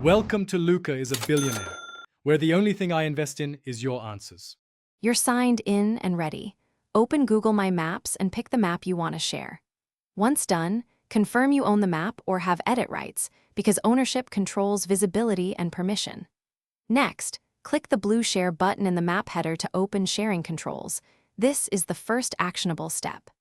Welcome to Luca is a Billionaire, where the only thing I invest in is your answers. You're signed in and ready. Open Google My Maps and pick the map you want to share. Once done, confirm you own the map or have edit rights, because ownership controls visibility and permission. Next, click the blue Share button in the map header to open sharing controls. This is the first actionable step.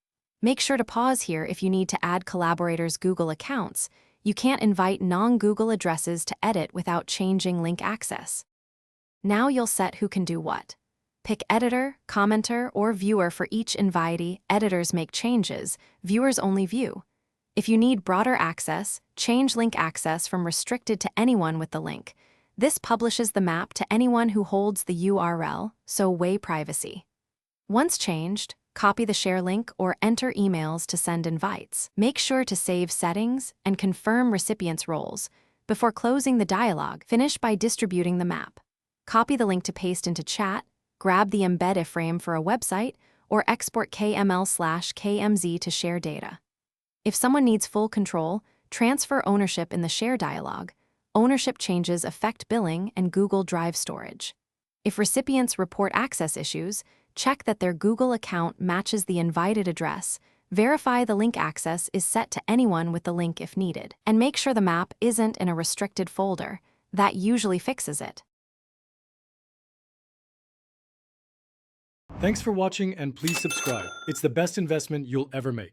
Make sure to pause here if you need to add collaborators' Google accounts. You can't invite non-Google addresses to edit without changing link access. Now you'll set who can do what. Pick editor, commenter, or viewer for each invitee. Editors make changes, viewers only view. If you need broader access, change link access from restricted to anyone with the link. This publishes the map to anyone who holds the URL, so way privacy. Once changed, copy the share link or enter emails to send invites. Make sure to save settings and confirm recipients' roles. Before closing the dialog, finish by distributing the map. Copy the link to paste into chat, grab the embed iframe for a website, or export KML/KMZ to share data. If someone needs full control, transfer ownership in the share dialog. Ownership changes affect billing and Google Drive storage. If recipients report access issues, check that their Google account matches the invited address, verify the link access is set to anyone with the link if needed, and make sure the map isn't in a restricted folder. That usually fixes it. Thanks for watching and please subscribe. It's the best investment you'll ever make.